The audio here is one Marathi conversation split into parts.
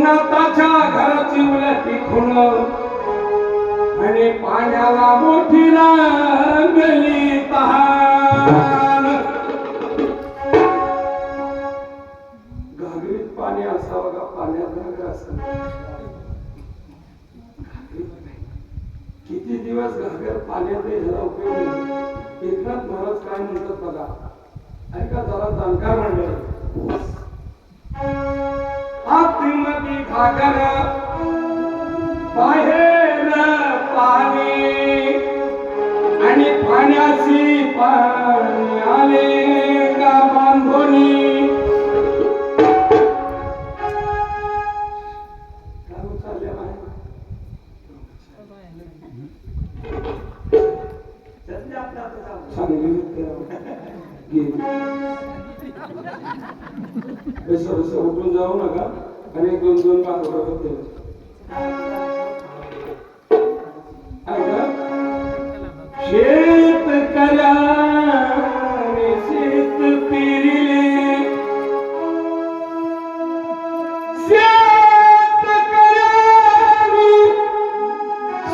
नाताच्या घराची उलटी खुण आणि पाण्याला मोठी लागली तहान. घागरीत पाणी असावं का पाण्यात घागर असावं? किती दिवस घागर पाण्यात ह्याला उपयोग नाही. एकनाथ महाराज काय म्हणतात बघा, ऐका जरा जाणकार म्हणले. आतमध्ये घागर बाहेर पाणी आणि पाण्याची पाणी आले का बांधोनी. काय चालले उठून जाऊ नका आणि 2-2 पाच शेतकऱ्या शेत पेरिले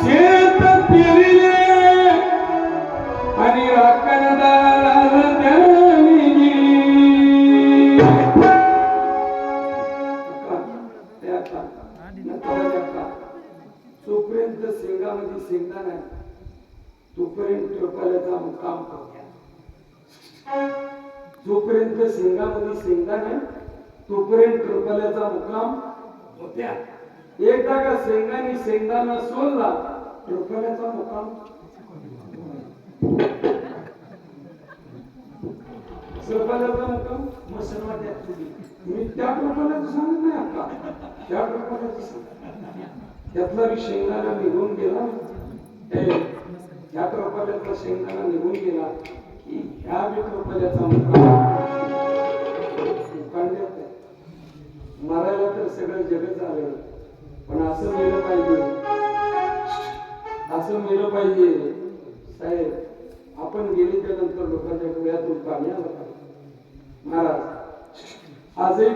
शेत पेरिले आणि राखणदार द्यावी. जोपर्यंत शेंगामध्ये शेंगदा नाही तोपर्यंत टोपाल्याचा मुक्काम करूया. जोपर्यंत शेंगामध्ये शेंगदा नाही तोपर्यंत टोपाल्याचा मुक्काम होत्या. एकदा का शेंगाने शेंगदाणा सोडला टोपाल्याचा मुक्काम टोपाल्याचा मुक्काम मसनवाड्यात. मी त्या टोपाल्याचं सांगत नाही आता, त्या टोपाल्याचं सांग. त्यातला शेंगदाणा निघून गेला, ह्या टोपाल्यातला शेंगदाणा निघून गेला की ह्या बी टोपाल्याचा मरायला तर सगळं जगत आलं. पण असं मेलं पाहिजे, असं मेलं पाहिजे साहेब. आपण गेले त्यानंतर लोकांच्या डोळ्यातून पाणी आलं पाहिजे. महाराज आजही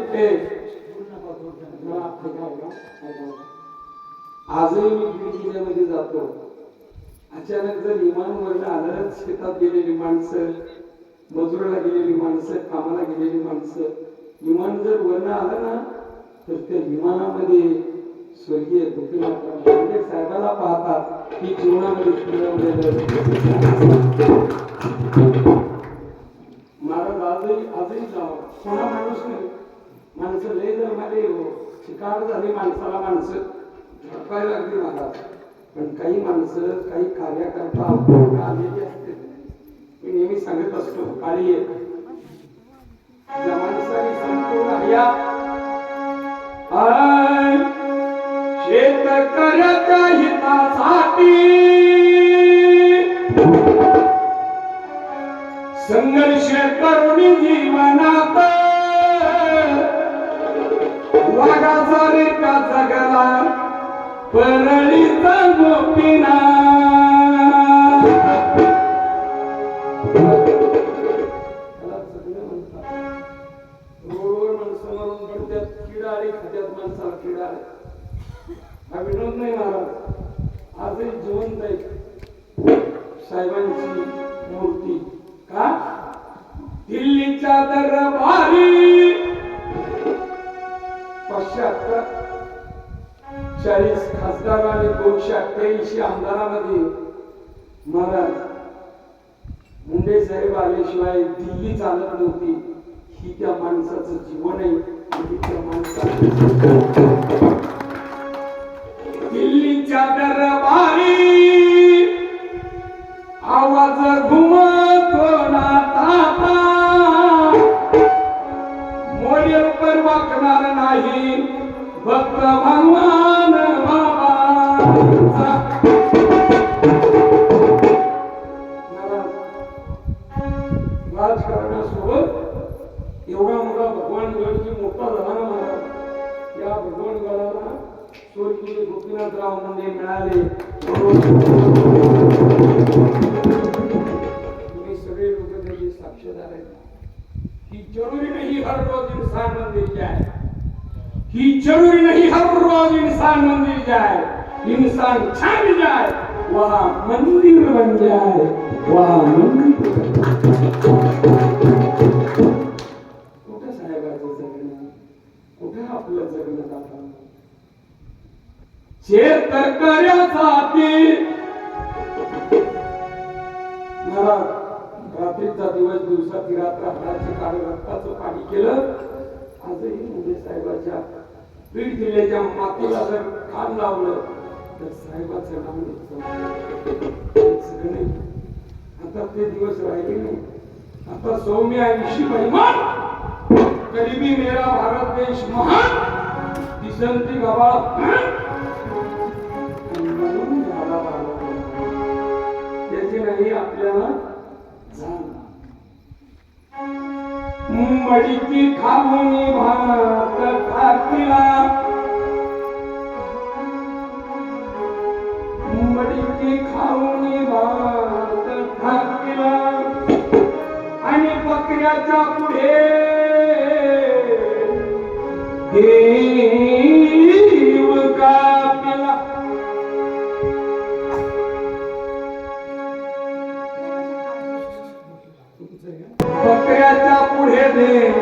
आजही मी बीड जिल्ह्यामध्ये जातो. अचानक जर विमानवरनं आलं, शेतात गेलेली माणसं, मजुराला गेलेली माणसं, कामाला गेलेली माणसं, विमान जर वरनं आलं ना तर त्या विमानामध्ये स्वर्गीय गोपीनाथ मुंडे साहेबाला पाहतात की जीवनामध्ये महाराज आजही जावं. कोणा माणूस नाही, माणसं लय जर मध्ये शिकार झाली माणसाला, माणसं झटकायला लागली महाराज. पण काही माणसं काही कार्याकरता आलेली असते. मी नेहमी सांगत असतो, काळी एक ज्या माणसाने संपूर्ण हयात शेतकऱ्याच्या हितासाठी संघर्ष करून जीवनात वाघासारे का जगला परळीचा गोपीनाथ. रोड माणसं मारून पडत्यात, किडाळी खात्यात माणसाला किडाळी. हा विनोद नाही महाराज. आजही जिवंत आहे साहेबांची मूर्ती का दिल्लीच्या दरबारी 540 खासदार आणि 288 आमदारांमध्ये महाराज मुंडे साहेब आल्याशिवाय दिल्ली चालत नव्हती. ही त्या माणसाचं जीवन आहे. त्या माणसाचं दिल्लीच्या दरबारी आवाज घुमतो ना ताता मोडीर पर वाकणार नाही भक्त भगवान बाबा राजकारणासोबत एवढा मोठा भगवान गड जी मोठा झाला ना महाराज. या भगवान गडाला स्वर्गीय गोपीनाथराव मुंडे मिळाले. तुम्ही सगळे लोक त्याचे साक्षीदार आहेत. ही जरूरी नहीं हर रोज इंसान मंदिर जाए. ही जरूरी नहीं हर रोज इंसान मंदिर जाए. इंसान छान जाए वहां मंदिर बन जाए. वहां मंदिर कुठे साहेबाचं जगणं कुठे आपलं जगणं जातं. शेतकऱ्यासाठी महाराज रात्रीचा दिवस दिवसाची रात्र हाताचे काळे रक्ताचं पाणी केलं. आजही मुंडे साहेबाच्या बीड जिल्ह्याच्या मातीला जर काम लावलं तर साहेबाचं नाव नाही. आता ते दिवस राहिले नाही. आता सौम्य 80 महिमान गरीबी मेरा भारत देश महान दिसंती गबाळ त्याची नाही आपल्याला जाण. मडीची खाऊनी भात खातीला मडीची खाऊनी भात खातीला आणि बकऱ्याच्या पुढे देव कापिला. बकऱ्याच्या पुढे देव